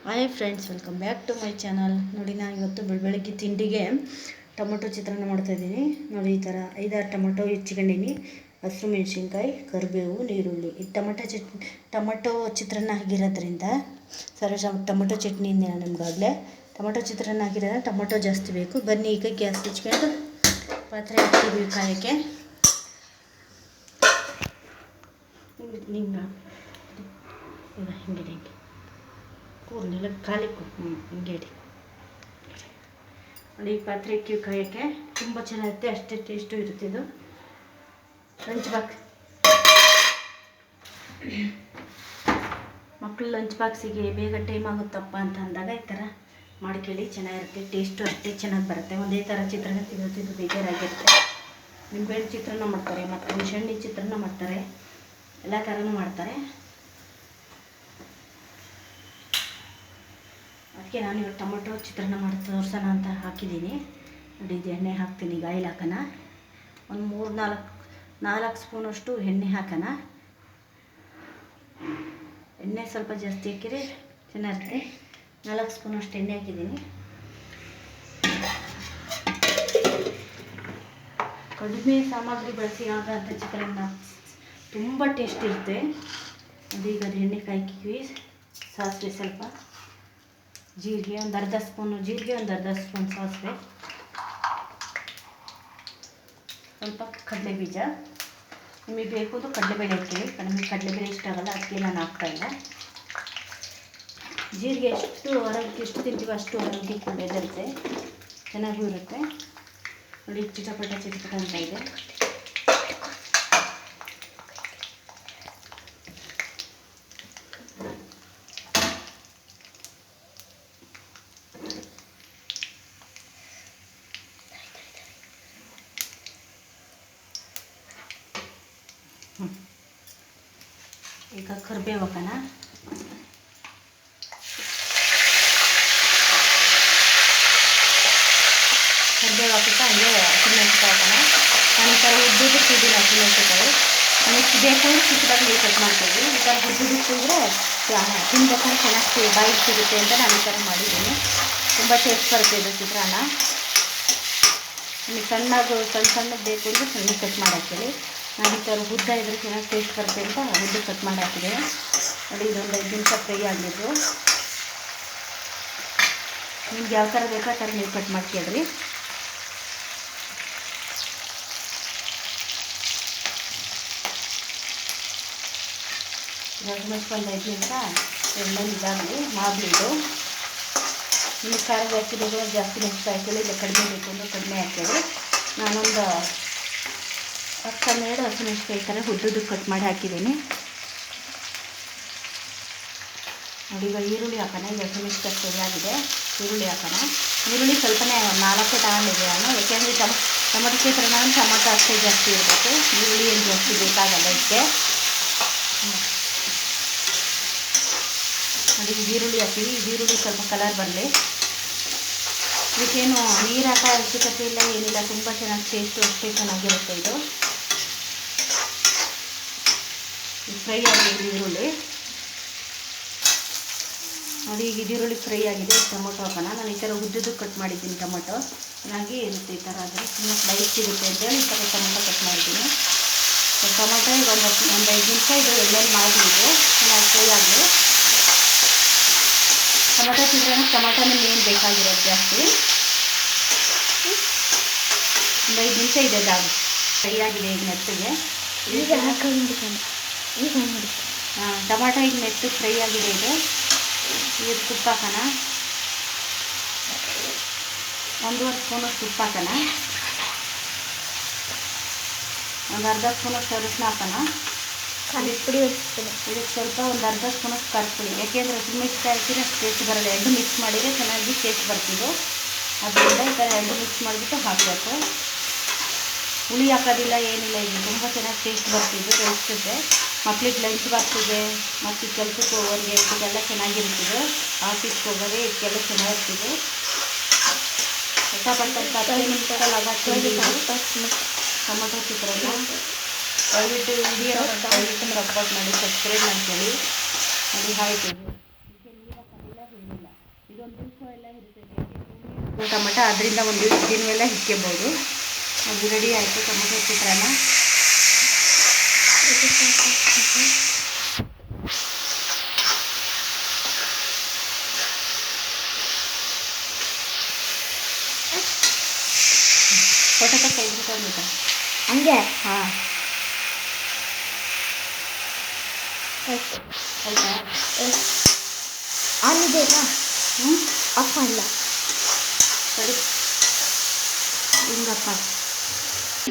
Hi friends, welcome back to my channel. ನೋಡಿ, ನಾನು ಇವತ್ತು ಬೆಳಗ್ಗೆ ತಿಂಡಿಗೆ ಟೊಮೊಟೊ ಚಿತ್ರಾನ್ನ ಮಾಡ್ತಾಯಿದ್ದೀನಿ. ನೋಡಿ, ಈ ಥರ 5-6 ಟೊಮೊಟೊ ಹೆಚ್ಚಿಕೊಂಡಿನಿ, ಹಸಿರು ಮೆಣಸಿನ್ಕಾಯಿ, ಕರಿಬೇವು, ಈರುಳ್ಳಿ. ಈ ಟೊಮೊಟೊ ಚಿತ್ರಾನ್ನ ಆಗಿರೋದ್ರಿಂದ ಟೊಮೊಟೊ ಚಟ್ನಿ ನಮಗಾಗಲೇ ಟೊಮೊಟೊ ಚಿತ್ರಾನ್ನ ಆಗಿರೋದ್ರಿಂದ ಟೊಮೊಟೊ ಜಾಸ್ತಿ ಬೇಕು. ಬನ್ನಿ, ಈಗ ಗ್ಯಾಸ್ ಹಚ್ಕೊಂಡು ಪಾತ್ರೆ ಹಾಕ್ತೀವಿ ಕಾಯೋಕ್ಕೆ. ಹಿಂಗೆ ಕೂರ್ನೆಲ್ಲ ಖಾಲಿ ಹಿಂಗೆ ನೋಡಿ. ಈ ಪಾತ್ರೆ ಕಾಯೋಕ್ಕೆ ತುಂಬ ಚೆನ್ನಾಗಿರುತ್ತೆ, ಅಷ್ಟೇ ಟೇಸ್ಟು ಇರುತ್ತೆ. ಇದು ಲಂಚ್ ಬಾಕ್ಸ್, ಮಕ್ಕಳು ಲಂಚ್ ಬಾಕ್ಸಿಗೆ ಬೇಗ ಟೈಮ್ ಆಗುತ್ತಪ್ಪ ಅಂತ ಅಂದಾಗ ಈ ಥರ ಮಾಡ್ಕೊಳ್ಳಿ, ಚೆನ್ನಾಗಿರುತ್ತೆ. ಟೇಸ್ಟು ಅಷ್ಟೇ ಚೆನ್ನಾಗಿ ಬರುತ್ತೆ. ಒಂದೇ ಥರ ಚಿತ್ರಾನ್ನ ತಿನ್ನೋದು ಬೇಜಾರಾಗಿರುತ್ತೆ. ನಿಂಬೆಹಣ್ಣು ಚಿತ್ರಾನ್ನ ಮಾಡ್ತಾರೆ, ಮತ್ತು ಹುಣಸೆಹಣ್ಣು ಚಿತ್ರಾನ್ನ ಮಾಡ್ತಾರೆ, ಎಲ್ಲ ಥರನೂ ಮಾಡ್ತಾರೆ. ಅದಕ್ಕೆ ನಾನು ಇವಾಗ ಟೊಮೊಟೊ ಚಿತ್ರಾನ್ನ ಮಾಡಿ ತೋರ್ಸೋಣ ಅಂತ ಹಾಕಿದ್ದೀನಿ. ನೋಡಿ, ಇದು ಎಣ್ಣೆ ಹಾಕ್ತೀನಿ. ಈಗ ಆಯಿಲ್ ಹಾಕೋಣ. ಒಂದು 3-4 ಸ್ಪೂನಷ್ಟು ಎಣ್ಣೆ ಹಾಕೋಣ. ಎಣ್ಣೆ ಸ್ವಲ್ಪ ಜಾಸ್ತಿ ಹಾಕಿದರೆ ಚೆನ್ನಾಗಿರುತ್ತೆ. 4 ಸ್ಪೂನಷ್ಟು ಎಣ್ಣೆ ಹಾಕಿದ್ದೀನಿ. ಕಡಿಮೆ ಸಾಮಗ್ರಿ ಬಳಸಿ ಆಗೋಂಥ ಚಿತ್ರಾನ್ನ ತುಂಬ ಟೇಸ್ಟ್ ಇರುತ್ತೆ. ಅದೀಗ ಅದು ಎಣ್ಣೆ ಕಾಯ್ಕಿವಿ. ಸಾಸಿವೆ ಸ್ವಲ್ಪ, ಜೀರಿಗೆ ಒಂದು ಅರ್ಧ ಸ್ಪೂನು ಜೀರಿಗೆ, ಒಂದು ಅರ್ಧ ಸ್ಪೂನ್ ಸಾಸಿವೆ, ಸ್ವಲ್ಪ ಕಡಲೆ ಬೀಜ. ನಿಮಗೆ ಬೇಕು ಅಂದರೆ ಕಡಲೆಬೇಳೆ ಹಾಕ್ತೀವಿ. ನಮಗೆ ಕಡಲೆಬೇಳೆ ಇಷ್ಟ ಆಗಲ್ಲ, ಅದಕ್ಕೆ ನಾನು ಹಾಕ್ತಾಯಿಲ್ಲ. ಜೀರಿಗೆ ಎಷ್ಟು ತಿಂತೀವೋ ಅಷ್ಟು ಆರೋಗ್ಯಕ್ಕೆ ಒಳ್ಳೆಯದಿರುತ್ತೆ, ಚೆನ್ನಾಗೂ ಇರುತ್ತೆ. ನೋಡಿ, ಚಿಟಪಟ ಅಂತ ಇದೆ. ಈಗ ಕರಿಬೇವು ಹಾಕೋಣ. ಕರಿಬೇವು ಹಾಕುತ್ತಾ ಹಂಗೆ ಹಸಿಮೆಣಸಿನ್ಕಾಯಿ ಹಾಕೋಣ. ನಾನು ಈ ಥರ ಉದ್ದುದ್ದು ತಿಂದಿಲ್ಲ ಹಸಿಮೆಣಸಿನ್ಕಾಯಿ. ನನಗೆ ಬೇಕು ಅಂದರೆ ಚಿಕ್ಕದಾಗಿ ನೀವು ಕಟ್ ಮಾಡ್ತೀವಿ. ಈ ಥರ ಉದ್ದುದ್ದು ತಿಂದರೆ ತಿನ್ಬೇಕಂದ್ರೆ ಚೆನ್ನಾಗಿ ಬಾಯಿಗೆ ಸಿಗುತ್ತೆ ಅಂತ ನಾನು ಈ ಥರ ಮಾಡಿದ್ದೀನಿ. ತುಂಬ ಟೇಸ್ಟ್ ಬರುತ್ತೆ ಇದು ಚಿತ್ರಾನ್ನ. ನಿಮಗೆ ಸಣ್ಣಗೆ ಬೇಕು ಅಂದರೆ ಸಣ್ಣ ಕಟ್ ಮಾಡಿ ಹಾಕ್ತೀವಿ. ನಾನು ಈ ಥರ ಉದ್ದ ಇದ್ರೆ ಚೆನ್ನಾಗಿ ಟೇಸ್ಟ್ ಬರುತ್ತೆ ಅಂತ ಉದ್ದು ಕಟ್ ಮಾಡಿ ಹಾಕಿದೆ. ನೋಡಿ, ಇದೊಂದು 5 ನಿಮಿಷ ಫ್ರೈ ಆಗಬೇಕು. ನಿಮ್ಗೆ ಯಾವ ಥರ ಬೇಕೋ ಆ ಥರ ನೀವು ಕಟ್ ಮಾಡ್ಕೊಳ್ರಿ. ಆಲ್ಮೋಸ್ಟ್ ಒಂದು 5 ನಿಮಿಷ ಎಣ್ಣೆ ಇದಾಗಲಿ ಇದು. ನಿಮಗೆ ಖಾರ ಜಾಸ್ತಿ ಬೇಕು ಜಾಸ್ತಿ ಮೆಣಸಿನ್ಕಾಯಿ ಹಾಕಿಲ್ಲ, ಇಲ್ಲ ಕಡಿಮೆ ಬೇಕು ಅಂದರೆ ಕಡಿಮೆ ಹಾಕಿದ್ರೆ ನಾನೊಂದು 10-12 ಹಸಿಮೆಣಸಿನ್ಕಾಯಿ ಥರ ಉದ್ದುದ್ದು ಕಟ್ ಮಾಡಿ ಹಾಕಿದ್ದೀನಿ. ನೋಡಿ, ಈಗ ಈರುಳ್ಳಿ ಹಾಕೋಣ. ಈಗ ಹಸಿಮೆಣಸಿನ್ಕಾಯಿ ಫ್ರೈ ಆಗಿದೆ, ಈರುಳ್ಳಿ ಹಾಕೋಣ. ಈರುಳ್ಳಿ ಸ್ವಲ್ಪನೇ 4 ತಗೊಂಡಿದೆ ನಾನು, ಯಾಕೆಂದರೆ ಟೊಮೊಟೊ ಚಿತ್ರಾನ್ನ ಟೊಮೊಟೊ ಅಷ್ಟೇ ಜಾಸ್ತಿ ಇರಬೇಕು, ಈರುಳ್ಳಿ ಏನು ಜಾಸ್ತಿ ಬೇಕಾಗಲ್ಲ ಇದಕ್ಕೆ. ನೋಡಿ, ಈರುಳ್ಳಿ ಹಾಕಿವಿ. ಈರುಳ್ಳಿ ಸ್ವಲ್ಪ ಕಲರ್ ಬರಲಿ. ಇದಕ್ಕೇನು ನೀರು ಹಾಕೋ ಅವಶ್ಯಕತೆ ಇಲ್ಲ, ಏನಿಲ್ಲ. ತುಂಬ ಚೆನ್ನಾಗಿ ಟೇಸ್ಟು ಅಷ್ಟೇ ಚೆನ್ನಾಗಿರುತ್ತೆ. ಇದು ಫ್ರೈ ಆಗಿದೆ ಈರುಳ್ಳಿ. ನೋಡಿ, ಈಗ ಈರುಳ್ಳಿ ಫ್ರೈ ಆಗಿದೆ. ಟೊಮೊಟೊ ಹಾಕೋಣ. ನಾನು ಈ ಥರ ಉದ್ದುದ್ದು ಕಟ್ ಮಾಡಿದ್ದೀನಿ. ಟೊಮೊಟೊ ಚೆನ್ನಾಗಿ ಇರುತ್ತೆ ಈ ಥರ ಆದರೆ, ತುಂಬ ಸ್ಲೈಸ್ ಸಿಗುತ್ತೆ ಅಂತೇಳಿ ಈ ಥರ ಟೊಮೊಟೊ ಕಟ್ ಮಾಡಿದ್ದೀನಿ. ಟೊಮೊಟೊ ಈಗ ಒಂದು 5 ನಿಮಿಷ ಇದು ಎಣ್ಣೆಲಿ ಮಾಡಿಬಿಟ್ಟು ಚೆನ್ನಾಗಿ ಫ್ರೈ ಆಗಲಿ. ಟೊಮೊಟೊ ಚಿತ್ರಾನ್ನ ಟೊಮೊಟೊನೇ ಮೇನ್ ಬೇಕಾಗಿರೋದು ಜಾಸ್ತಿ. ಒಂದು 5 ನಿಮಿಷ ಇದೆ ದಾಗಿ ಫ್ರೈ ಆಗಿದೆ. ಈಗ ಮೆತ್ತಗೆ ಟೊಮೊಟೊ ಈಗ ಮೆತ್ತಗೆ ಫ್ರೈ ಆಗಿದೆ. ಇದು ತುಪ್ಪ ಹಾಕೋಣ. 1.5 ಸ್ಪೂನಷ್ಟು ತುಪ್ಪ ಹಾಕೋಣ. ಒಂದು ಅರ್ಧ ಸ್ಪೂನಷ್ಟು ಅರಿಶಿನ ಹಾಕೋಣ. ಖಾಲಿ ಪುಡಿ ಇದಕ್ಕೆ ಸ್ವಲ್ಪ ಒಂದು ಅರ್ಧ ಸ್ಪೂನಷ್ಟು ಖಾರದ ಪುಡಿ. ಯಾಕೆಂದರೆ ಹಸಿಮೆಣಸಿನ್ಕಾಯಿ ಹಾಕಿದ್ರೆ ಅಷ್ಟು ಟೇಸ್ಟ್ ಬರಲ್ಲ. 2 ಮಿಕ್ಸ್ ಮಾಡಿದರೆ ಚೆನ್ನಾಗಿ ಟೇಸ್ಟ್ ಬರ್ತಿದ್ದು. ಅದರಿಂದ ಈ ಥರ 2 ಮಿಕ್ಸ್ ಮಾಡಿಬಿಟ್ಟು ಹಾಕಬೇಕು. ಹುಳಿ ಹಾಕೋದಿಲ್ಲ, ಏನಿಲ್ಲ. ಇದು ತುಂಬ ಚೆನ್ನಾಗಿ ಟೇಸ್ಟ್ ಬರ್ತಿದ್ದು. ಟೇಸ್ಟಿದೆ. ಮಕ್ಳಿಗೆ ಲಂಚ್ ಬಾಕ್ಸಿಗೆ ಮತ್ತು ಕೆಲಸಕ್ಕೆ ಹೋಗೋರಿಗೆ ಇದಕ್ಕೆಲ್ಲ ಚೆನ್ನಾಗಿರ್ತಿದ್ದು. ಆಫೀಸ್ಗೆ ಹೋಗೋರೆ ಇದಕ್ಕೆಲ್ಲ ಚೆನ್ನಾಗಿರ್ತಿದ್ದು. ಹೊಸಪಟ್ಟಂತ 15 ನಿಮಿಷದಲ್ಲಿ ಆಗೋದು ಟೊಮೊಟೊ ಚಿತ್ರಾನ್ನ. ದಯವಿಟ್ಟು ವಿಡಿಯೋ ಸಪೋರ್ಟ್ ಮಾಡಿ, ಸಬ್ಸ್ಕ್ರೈಬ್ ಮಾಡ್ಕೊಳ್ಳಿ. ನೋಡಿ, ಆಯಿತು. ಟೊಮೆಟೊ ಅದರಿಂದ ಒಂದು ದಿನ ಮೇಲೆ ಇಕ್ಕೋಬೋದು. ಅದು ರೆಡಿ ಆಯಿತು ಟೊಮೆಟೊ ಚಿತ್ರಾನ್ನ. ಫೋಟೋ ತೆಗೆದುಕೊಂಡ್ಬಿಟ್ಟ ಹಂಗೆ. ಹಾಂ ಆಯಿತಾ? ಆನ್ ಇದೆಯಾ? ಹ್ಞೂ ಆಫ್ ಮಾಡಲ್ಲ. ಸರಿ ಹಿಂಗಪ್ಪ